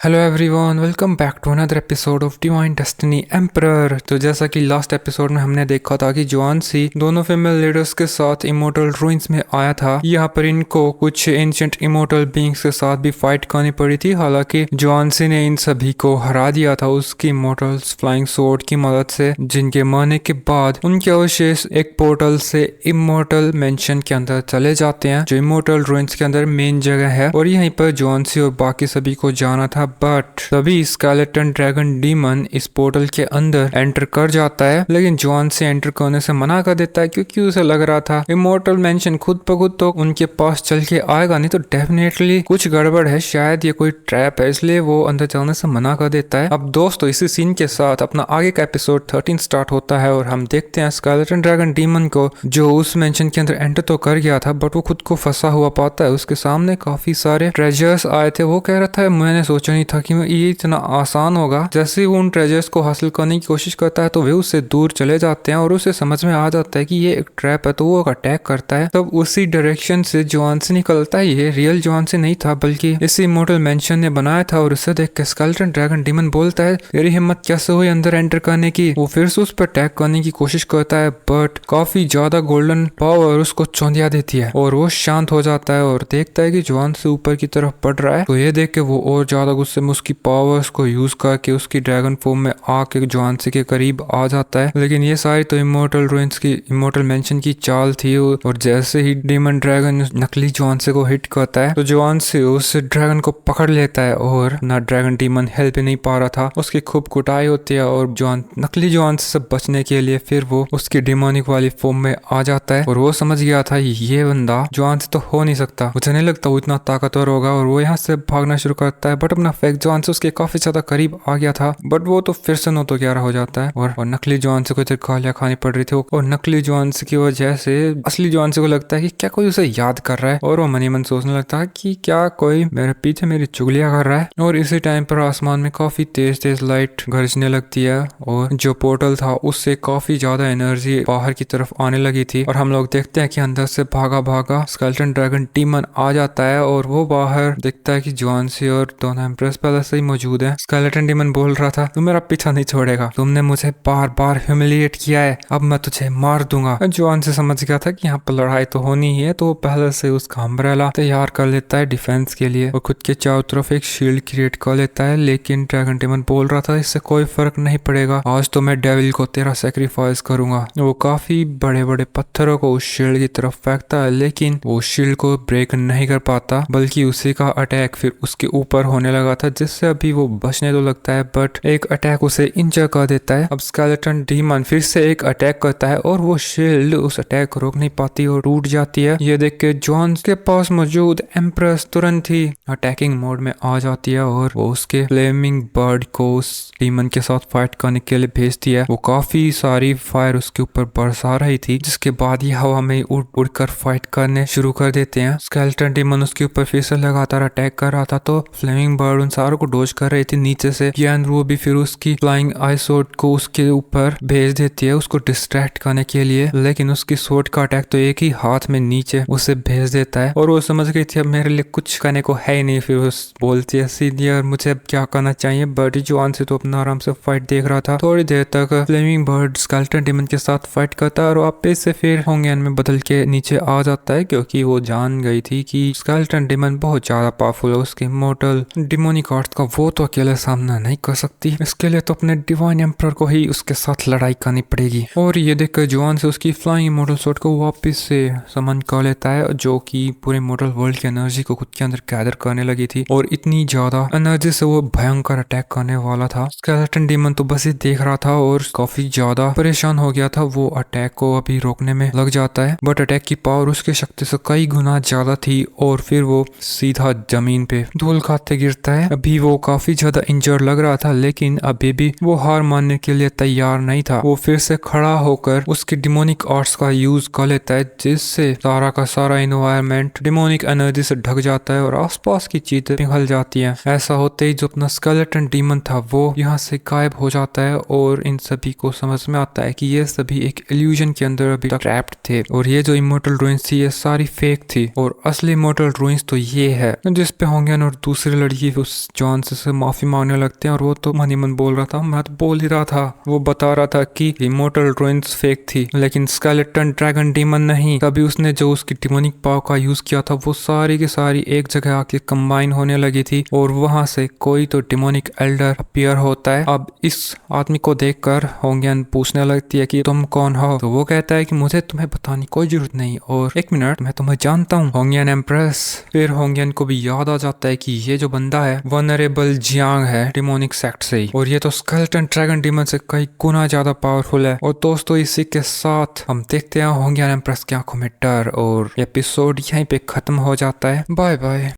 Hello everyone, welcome back to another episode of Divine Destiny Emperor. तो जैसा कि last episode में हमने देखा था कि जॉन सी दोनों फीमेल लीडर्स के साथ इमोर्टल रूइंस में आया था। यहाँ पर इनको कुछ एंशिएंट इमोर्टल बीइंग्स के साथ भी फाइट करनी पड़ी थी। हालांकि जॉन सी ने इन सभी को हरा दिया था उसकी इमोर्टल्स फ्लाइंग स्वॉर्ड की मदद से, जिनके मरने के बाद उनके अवशेष एक पोर्टल से इमोर्टल मेंशन के अंदर चले जाते हैं, जो इमोर्टल रूइंस के अंदर मेन जगह है। और यहीं पर जॉन सी और बाकी सभी को जाना था, बट तभी स्केलेटन ड्रैगन डीमन इस पोर्टल के अंदर एंटर कर जाता है। लेकिन जॉन से एंटर करने से मना कर देता है, क्योंकि उसे लग रहा था इमोर्टल मेंशन खुद ब खुद तो उनके पास चल के आएगा नहीं, तो डेफिनेटली कुछ गड़बड़ है, शायद ये कोई ट्रैप है, इसलिए वो अंदर जाने से मना कर देता है। अब दोस्तों, इसी सीन के साथ अपना आगे का एपिसोड 13 स्टार्ट होता है और हम देखते हैं स्केलेटन ड्रैगन डीमन को, जो उस मेंशन के अंदर एंटर तो कर गया था, बट वो खुद को फंसा हुआ पाता है। उसके सामने काफी सारे ट्रेजर्स आए थे। वो कह रहा था मैंने सोचा नहीं था कि ये इतना आसान होगा। जैसे ही वो उन ट्रेजर्स को हासिल करने की कोशिश करता है तो वे उससे दूर चले जाते हैं और उसे समझ में आ जाता है कि ये एक ट्रैप है, तो वो अटैक करता है। तब उसी डायरेक्शन से जॉन से निकलता है। ये रियल जॉन से नहीं था, बल्कि इसी इमोर्टल मेंशन ने बनाया था। और उसे देख के स्केलेटन ड्रैगन डीमन बोलता है, तेरी हिम्मत कैसे हुई अंदर एंटर करने की। वो फिर से उस पर अटैक करने की कोशिश करता है, बट काफी ज्यादा गोल्डन पावर उसको चौंधिया देती है और वो शांत हो जाता है और देखता है कि जॉन से ऊपर की तरफ बढ़ रहा है। तो ये देख के वो और ज्यादा गुस्से में उसकी पावर्स को यूज करके उसकी ड्रैगन फॉर्म में आके जॉन्सी के करीब आ जाता है। लेकिन ये सारी तो इमोर्टल रूइंस की इमोर्टल मेंशन की चाल थी। और जैसे ही डीमन ड्रैगन नकली जॉन्सी को हिट करता है तो जॉन्सी उस ड्रैगन को पकड़ लेता है और ना ड्रैगन डीमन हेल्प ही नहीं पा रहा था। उसकी खूब कुटाई होती है और नकली जॉन्सी से बचने के लिए फिर वो उसकी डिमोनिक वाली फॉर्म में आ जाता है। और वो समझ गया था ये बंदा जॉन्सी तो हो नहीं सकता, मुझे नहीं लगता वो इतना ताकतवर होगा। और वो यहाँ से भागना शुरू करता है, बट अपना फेक जॉन्सी उसके काफी ज्यादा करीब आ गया था, बट वो तो फिर से 9 तो 11 हो जाता है। और नकली जॉन्सी को इधर गालियां खानी पड़ रही थी। और नकली जॉन्सी की वजह से असली जॉन्सी को लगता है कि क्या कोई उसे याद कर रहा है, और वो मनी मन सोचने लगता है कि क्या कोई मेरे पीछे मेरी चुगलियां कर रहा है। और इसी टाइम पर आसमान में काफी तेज तेज लाइट गरजने लगती है और जो पोर्टल था उससे काफी ज्यादा एनर्जी बाहर की तरफ आने लगी थी। और हम लोग देखते हैं कि अंदर से भागा भागा स्केलेटन ड्रैगन डीमन आ जाता है और वो बाहर देखता है कि जॉन्सी और दोनों एम्प्रेस पहले से ही मौजूद है। स्केलेटन डीमन बोल रहा था, तू मेरा पीछा नहीं छोड़ेगा, तुमने मुझे बार बार ह्यूमिलिएट किया है, अब मैं तुझे मार दूंगा। जॉन से समझ गया था कि यहाँ पर लड़ाई तो होनी ही है, तो वो पहले से उसका अम्ब्रेला तैयार कर लेता है डिफेंस के लिए और खुद के चारों तरफ एक शील्ड क्रिएट कर लेता है। लेकिन ड्रैगन डीमन बोल रहा था इससे कोई फर्क नहीं पड़ेगा, आज तो मैं डेविल को तेरा सेक्रीफाइस करूंगा। वो काफी बड़े बड़े पत्थरों को उस शील्ड की तरफ फेंकता है, लेकिन वो शील्ड को ब्रेक नहीं कर पाता, बल्कि उसी का अटैक फिर उसके ऊपर होने लगा था, जिससे अभी वो बचने तो लगता है, बट एक अटैक उसे इंजर कर देता है। अब स्केलेटन डीमन फिर से एक अटैक करता है और वो शील्ड उस अटैक को रोक नहीं पाती और टूट जाती है। ये देख के जॉन के पास मौजूद एम्प्रेस तुरंत ही अटैकिंग मोड में आ जाती है और वो उसके फ्लेमिंग बर्ड को उस डीमन के साथ फाइट करने के लिए भेजती है। वो काफी सारी फायर उसके ऊपर बरसा रही थी, जिसके बाद ये हवा में उड़ उड़कर फाइट करने शुरू कर देते हैं। स्केलेटन डीमन उसके ऊपर फिर से लगातार अटैक कर रहा था, तो फ्लेमिंग बर्ड उन सारों को डोज कर रही थी नीचे से। वो भी फिर उसकी फ्लाइंग आई सोर्ड को उसके ऊपर भेज देती है उसको डिस्ट्रैक्ट करने के लिए, लेकिन उसकी सोर्ड का अटैक तो एक ही हाथ में नीचे उसे भेज देता है। और वो समझ गई थी अब मेरे लिए कुछ करने को है ही नहीं। फिर उस बोलती है सीनियर मुझे अब क्या करना चाहिए। बर्ड जॉन से तो अपना आराम से फाइट देख रहा था। थोड़ी देर तक फ्लेमिंग बर्ड स्केलेटन डीमन के साथ फाइट करता है और वापस से फिर होंगेन में बदल के नीचे आ जाता है, क्योंकि वो जान गई थी कि स्केलेटन डीमन बहुत ज्यादा पावरफुल है। उसके इमोर्टल डिमोनिक आर्ट्स का वो तो अकेले सामना नहीं कर सकती, इसके लिए तो अपने डिवाइन एम्परर को ही उसके साथ लड़ाई करनी पड़ेगी। और ये देखकर जॉन से उसकी फ्लाइंग इमोर्टल स्वॉर्ड को वापस से समन कर लेता है, जो कि पूरे इमोर्टल वर्ल्ड की एनर्जी को खुद के अंदर गैदर करने लगी थी और इतनी ज्यादा एनर्जी से वो भयंकर अटैक करने वाला था। स्केलेटन डीमन तो बस ही देख रहा था और काफी ज्यादा परेशान हो गया था। वो अटैक को अभी रोकने में लग जाता है, बट अटैक की पावर उसके शक्ति से कई गुना ज्यादा थी और फिर वो सीधा जमीन पे धूल खाते गिरता है। अभी वो काफी ज्यादा इंजर्ड लग रहा था, लेकिन अभी भी वो हार मानने के लिए तैयार नहीं था। वो फिर से खड़ा होकर उसकी डिमोनिक आर्ट्स का यूज कर लेता है, जिससे सारा का सारा एनवायरनमेंट डिमोनिक एनर्जी से ढक जाता है और आसपास की चीजें पिघल जाती हैं। ऐसा होते ही जो अपना स्केलेटन डीमन था वो यहाँ से गायब हो जाता है और इन सभी को समझ में आता है कि ये सभी एक इल्यूजन के अंदर अभी तक ट्रैप्ड थे और ये जो इमोर्टल रूइंस थी ये सारी फेक थी और असली इमोर्टल रूइंस तो ये है जिसपे होंगेन और दूसरी लड़की उस जॉन से माफी मांगने लगते हैं और वो तो मन ही मन बोल रहा था, मैं तो बोल ही रहा था, वो बता रहा था कि इमोर्टल रुइंस फेक थी लेकिन स्केलेटन ड्रैगन डीमन नहीं। तभी उसने जो उसकी डिमोनिक पावर का यूज किया था वो सारी की सारी एक जगह आके कंबाइन होने लगी थी और वहां से कोई तो डिमोनिक एल्डर अपीयर होता है। अब इस आदमी को देखकर होंगियन पूछने लगती है कि तुम कौन हो, तो वो कहता है कि मुझे तुम्हें बताने की कोई जरूरत नहीं और एक मिनट मैं तुम्हें जानता हूँ, होंगियन एम्प्रेस। फिर होंगियन को भी याद आ जाता है कि ये जो बंदा है वनरेबल जियांग है डिमोनिक सेक्ट से ही, और ये तो स्केलेटन ड्रैगन डीमन से कई गुना ज्यादा पावरफुल है। और दोस्तों इसी के साथ हम देखते हैं होंगियन एम्प्रेस की आंखों में डर और एपिसोड यहीं पे खत्म हो जाता है। Bye bye.